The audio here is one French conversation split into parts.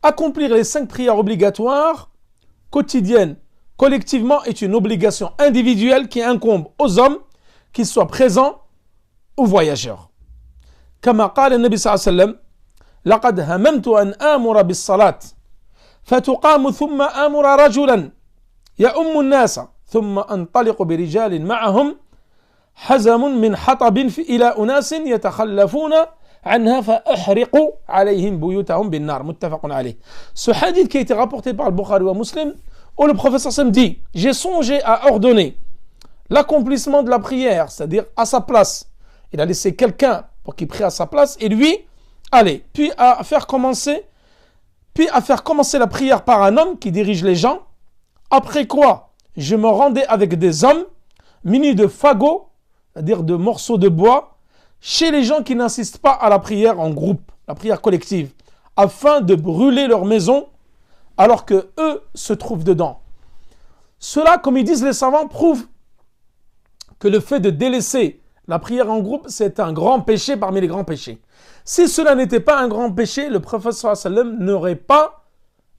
Accomplir les 5 prières obligatoires quotidiennes collectivement est une obligation individuelle qui incombe aux hommes, qu'ils soient présents ou voyageurs. كما قال النبي صلى الله عليه وسلم لقد هممت أن آمر بالصلاة فتقام ثم آمر رجلا يؤم الناس ثم أنطلق برجال معهم حزم من حطب إلى أناس يتخلفون عنها فأحرق عليهم بيوتهم بالنار متفق عليه. Ce hadith qui a été rapporté par le Bukhari ou Muslim où le prophète sallam dit j'ai songé à ordonner l'accomplissement de la prière, c'est-à-dire à sa place. Il a laissé quelqu'un pour qu'il prie à sa place et lui, allez, puis à faire commencer la prière par un homme qui dirige les gens. Après quoi, je me rendais avec des hommes munis de fagots, c'est-à-dire de morceaux de bois, chez les gens qui n'insistent pas à la prière en groupe, la prière collective, afin de brûler leur maison alors que eux se trouvent dedans. Cela, comme ils disent les savants, prouve que le fait de délaisser la prière en groupe, c'est un grand péché parmi les grands péchés. Si cela n'était pas un grand péché, le prophète sallallahu alayhi wa sallam n'aurait pas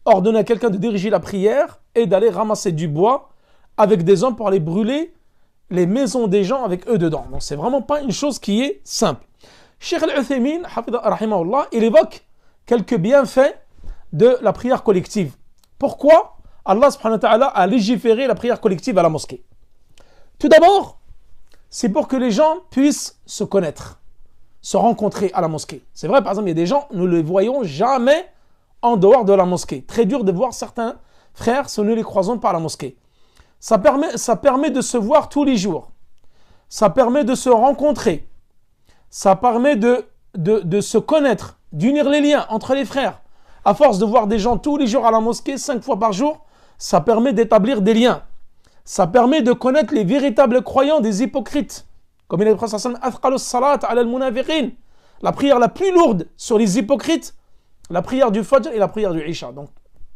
ordonné à quelqu'un de diriger la prière et d'aller ramasser du bois avec des hommes pour aller brûler les maisons des gens avec eux dedans. Donc c'est vraiment pas une chose qui est simple. Cheikh Al-Uthaymin, rahimahullah, il évoque quelques bienfaits de la prière collective. Pourquoi Allah subhanahu wa ta'ala a légiféré la prière collective à la mosquée? Tout d'abord, c'est pour que les gens puissent se connaître, se rencontrer à la mosquée. C'est vrai, par exemple, il y a des gens, nous ne les voyons jamais en dehors de la mosquée. Très dur de voir certains frères si nous les croisons par la mosquée. Ça permet de se voir tous les jours. Ça permet de se rencontrer. Ça permet de se connaître, d'unir les liens entre les frères. À force de voir des gens tous les jours à la mosquée, 5 fois par jour, ça permet d'établir des liens. Ça permet de connaître les véritables croyants des hypocrites. Comme il a dit le prophète sallallahu alayhi wa sallam, salat ala al-munafiqin. La prière la plus lourde sur les hypocrites, la prière du Fajr et la prière du Isha. Donc,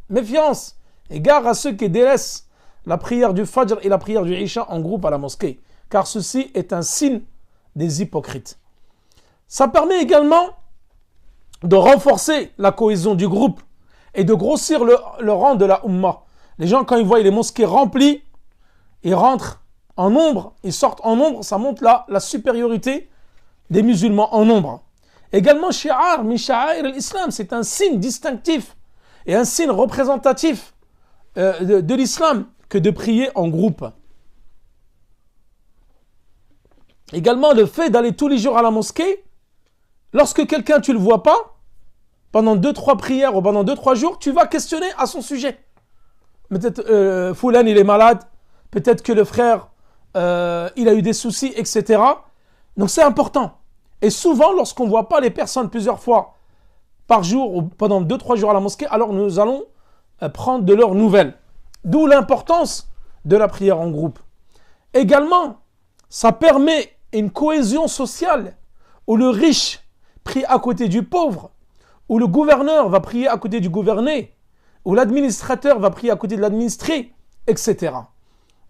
méfiance, égard à ceux qui délaissent la prière du Fajr et la prière du Isha en groupe à la mosquée. Car ceci est un signe des hypocrites. Ça permet également de renforcer la cohésion du groupe et de grossir le rang de la Ummah. Les gens, quand ils voient les mosquées remplies, ils rentrent en nombre, ils sortent en nombre, ça montre la supériorité des musulmans en nombre. Également, shi'ar min sha'air l'islam, c'est un signe distinctif et un signe représentatif de l'islam que de prier en groupe. Également, le fait d'aller tous les jours à la mosquée, lorsque quelqu'un, tu ne le vois pas, pendant 2-3 prières ou pendant 2-3 jours, tu vas questionner à son sujet. Peut-être Foulan, il est malade, peut-être que le frère, il a eu des soucis, etc. Donc c'est important. Et souvent, lorsqu'on ne voit pas les personnes plusieurs fois par jour ou pendant 2-3 jours à la mosquée, alors nous allons prendre de leurs nouvelles. D'où l'importance de la prière en groupe. Également, ça permet une cohésion sociale où le riche prie à côté du pauvre, où le gouverneur va prier à côté du gouverné, où l'administrateur va prier à côté de l'administré, etc.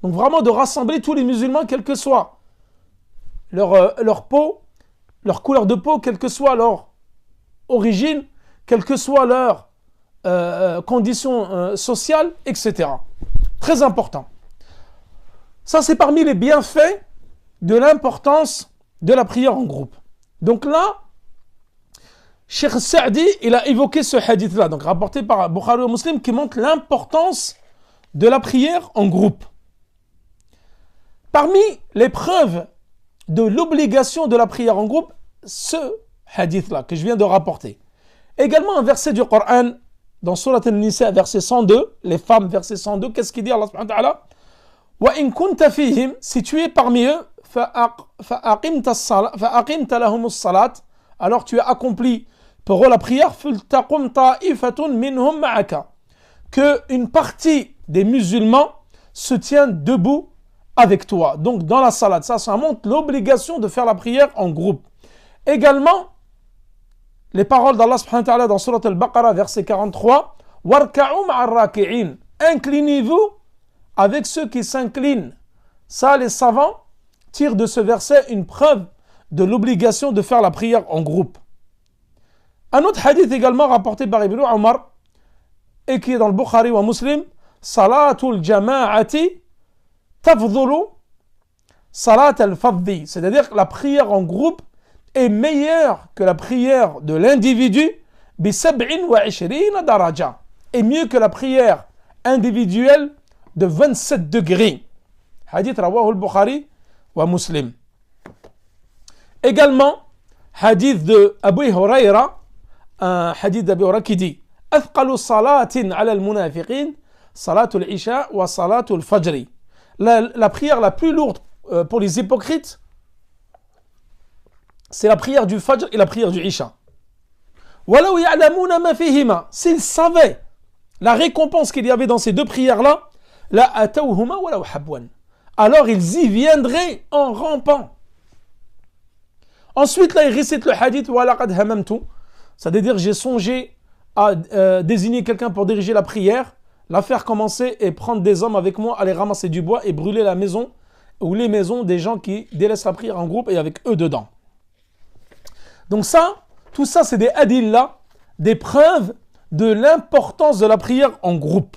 Donc vraiment de rassembler tous les musulmans, quelle que soit leur peau, leur couleur de peau, quelle que soit leur origine, quelle que soit leur condition sociale, etc. Très important. Ça, c'est parmi les bienfaits de l'importance de la prière en groupe. Donc là, Cheikh Sa'di, il a évoqué ce hadith-là, donc rapporté par Bukhari ou Muslim, qui montre l'importance de la prière en groupe. Parmi les preuves de l'obligation de la prière en groupe, ce hadith-là que je viens de rapporter. Également un verset du Coran, dans Surat An-Nisa, verset 102, les femmes, verset 102, qu'est-ce qu'il dit Allah subhanahu wa ta'ala? Wa in kunta fihim, si tu es parmi eux, fa'aqimta lahumus salat, alors tu as accompli pour eux la prière, fultaqum ta'ifatun minhum ma'aka, que une partie des musulmans se tient debout avec toi. Donc dans la salat, ça montre l'obligation de faire la prière en groupe. Également, les paroles d'Allah subhanahu wa ta'ala dans Surat Al-Baqarah, verset 43, warka'u ma'ar raki'in, inclinez-vous avec ceux qui s'inclinent. Ça, les savants tirent de ce verset une preuve de l'obligation de faire la prière en groupe. Un autre hadith également rapporté par Ibn Omar, et qui est dans le Bukhari ou Muslim, Salatul Jama'ati tafdhulu Salat al-Fadhi. C'est-à-dire que la prière en groupe est meilleure que la prière de l'individu bi 27 daraja. Et mieux que la prière individuelle de 27 degrés. Hadith rawahu al-Bukhari wa Muslim. Également, hadith de Abu Huraira, un hadith d'Abu Huraira qui dit أثقل صلاة على المنافقين صلاة العشاء وصلاة الفجر. La prière la plus lourde pour les hypocrites, c'est la prière du Fajr et la prière du Isha. وَلَوْ يَعْلَمُونَ مَا فِيهِمَا. S'ils savaient la récompense qu'il y avait dans ces deux prières-là, la atawhuma walaw habwan. Alors ils y viendraient en rampant. Ensuite, là, il récite le hadith wa laqad hamamtu. C'est-à-dire, j'ai songé à désigner quelqu'un pour diriger la prière, la faire commencer et prendre des hommes avec moi, aller ramasser du bois et brûler la maison ou les maisons des gens qui délaissent la prière en groupe et avec eux dedans. Donc ça, tout ça, c'est des adillas, des preuves de l'importance de la prière en groupe.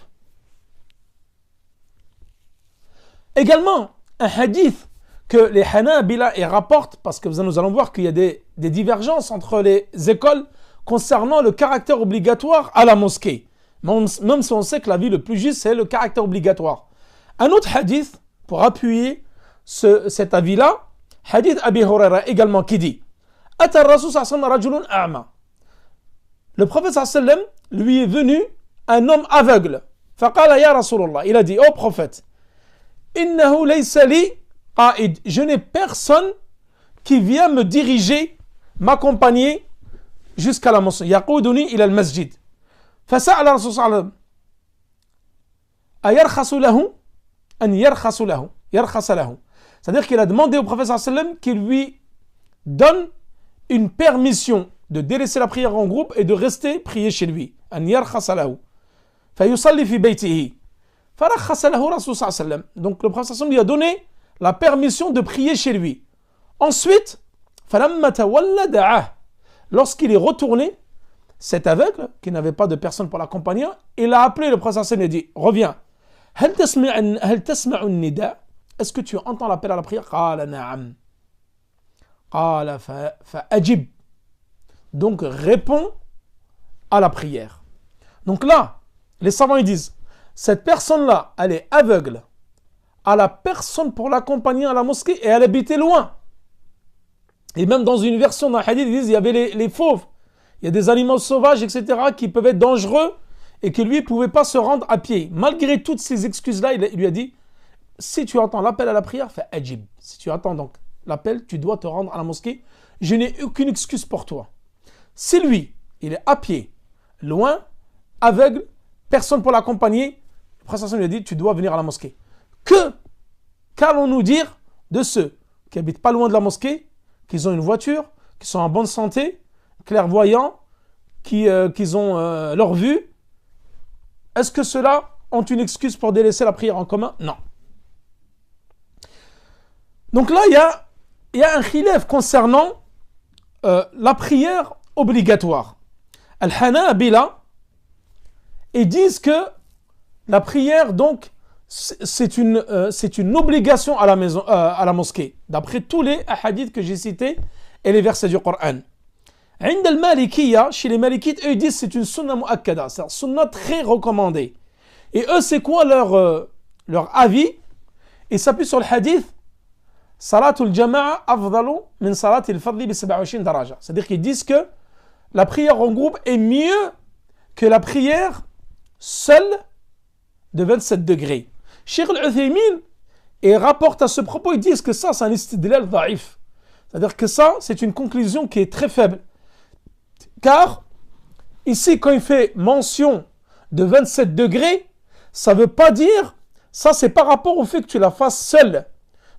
Également, un hadith que les Hanabila rapportent, parce que nous allons voir qu'il y a des divergences entre les écoles concernant le caractère obligatoire à la mosquée. Même si on sait que l'avis le plus juste, c'est le caractère obligatoire. Un autre hadith, pour appuyer cet avis-là, hadith Abi Huraira également qui dit Ata Rasul sallallahu alayhi wa sallam a'ma. Le prophète sallallahu alayhi wa sallam lui est venu un homme aveugle. Faqala ya Rasulullah. Il a dit, oh prophète, innahu laysa li qa'id. Je n'ai personne qui vient me diriger, m'accompagner jusqu'à la mosquée. Yaquduni ila al-masjid. Fasa'ala Rasul sallallahu alayhi wa sallam ayarkhasu lahu an yarkhasu lahu. Yarkhasa lahu. C'est-à-dire qu'il a demandé au prophète sallallahu alayhi wa sallam qu'il lui donne une permission de délaisser la prière en groupe et de rester prier chez lui. An yarkhasa lahu. Fayusalli fi baytihi. Farakhasa lahu Rasul sallallahu alayhi wa sallam. Donc le prophète sallallahu alayhi wa sallam lui a donné la permission de prier chez lui. Ensuite, falamma tawalla da'ah. Lorsqu'il est retourné, cet aveugle, qui n'avait pas de personne pour l'accompagner, il a appelé le prophète sallallahu alayhi wa sallam et dit, reviens. Hal tasma'u nida? Est-ce que tu entends l'appel à la prière? Qala na'am. Qala fa'ajib. Donc réponds à la prière. Donc là, les savants ils disent, cette personne-là, elle est aveugle, à la personne pour l'accompagner à la mosquée et elle habitait loin. Et même dans une version d'un hadith, ils disent, il y avait les fauves, il y a des animaux sauvages, etc., qui peuvent être dangereux et que lui ne pouvait pas se rendre à pied. Malgré toutes ces excuses-là, il lui a dit, si tu entends l'appel à la prière, fais ajib. Si tu attends donc l'appel, tu dois te rendre à la mosquée. Je n'ai aucune excuse pour toi. Si lui, il est à pied, loin, aveugle, personne pour l'accompagner, le prophète lui a dit, tu dois venir à la mosquée. Qu'allons-nous dire de ceux qui habitent pas loin de la mosquée, qui ont une voiture, qui sont en bonne santé, clairvoyants, qui ont leur vue? Est-ce que ceux-là ont une excuse pour délaisser la prière en commun? Non. Donc là, il y a un khilaf concernant la prière obligatoire. Al-Hanabila, ils disent que la prière, donc, c'est une obligation à la maison, à la mosquée, d'après tous les hadiths que j'ai cités et les versets du Coran. Chez les Malikites, eux, ils disent que c'est une sunna mu'akkada, c'est une sunna très recommandée. Et eux, c'est quoi leur avis? Ils s'appuient sur le hadith Salatul Jama'a afdalu min Salatil Fadli bi 27 daraja. C'est-à-dire qu'ils disent que la prière en groupe est mieux que la prière seule de 27 degrés. Cheikh Al-Uthaymin rapporte à ce propos, ils disent que ça, c'est un istidlal da'if. C'est-à-dire que ça, c'est une conclusion qui est très faible. Car, ici, quand il fait mention de 27 degrés, ça ne veut pas dire, ça c'est par rapport au fait que tu la fasses seule.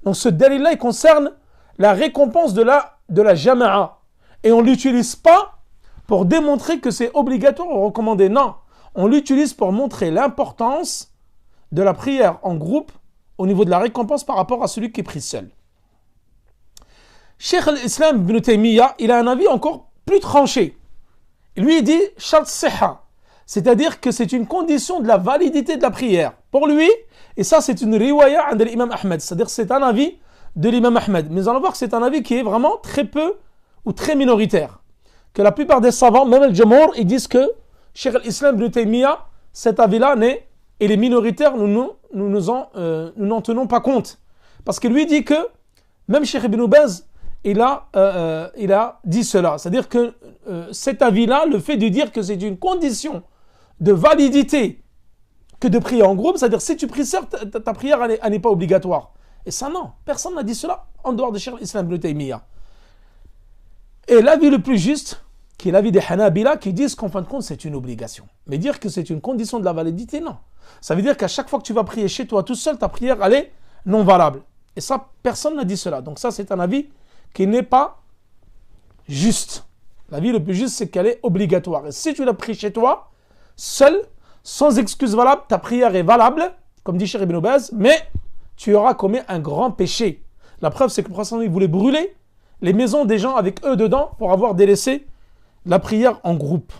Donc ce dalil-là, il concerne la récompense de la jama'a. Et on ne l'utilise pas pour démontrer que c'est obligatoire ou recommandé. Non, on l'utilise pour montrer l'importance de la prière en groupe au niveau de la récompense par rapport à celui qui est pris seul. Cheikh al-Islam ibn Taymiyyah, il a un avis encore plus tranché. Lui, il dit, shart siha. C'est-à-dire que c'est une condition de la validité de la prière. Pour lui, et ça c'est une riwaya de l'imam Ahmed, c'est-à-dire que c'est un avis de l'imam Ahmed. Mais nous allons voir que c'est un avis qui est vraiment très peu ou très minoritaire. Que la plupart des savants, même le Jamhour, ils disent que Cheikh al-Islam ibn Taymiyyah, cet avis-là, il est minoritaire, nous n'en tenons pas compte. Parce que lui dit que, même Cheikh Ibn Baz, il a dit cela. C'est-à-dire que cet avis-là, le fait de dire que c'est une condition de validité que de prier en groupe, c'est-à-dire si tu pries seul, ta prière elle n'est pas obligatoire. Et ça non, personne n'a dit cela en dehors de Cheikh al-Islam ibn Taymiyyah. Et l'avis le plus juste, qui est l'avis des Hanabila, qui disent qu'en fin de compte c'est une obligation. Mais dire que c'est une condition de la validité, non. Ça veut dire qu'à chaque fois que tu vas prier chez toi tout seul, ta prière elle est non valable. Et ça, personne n'a dit cela. Donc ça c'est un avis qui n'est pas juste. L'avis le plus juste c'est qu'elle est obligatoire. Et si tu la pries chez toi, seul, sans excuse valable, ta prière est valable, comme dit Cheikh Ibn Baz, mais tu auras commis un grand péché. La preuve, c'est que le prophète il voulait brûler les maisons des gens avec eux dedans pour avoir délaissé la prière en groupe.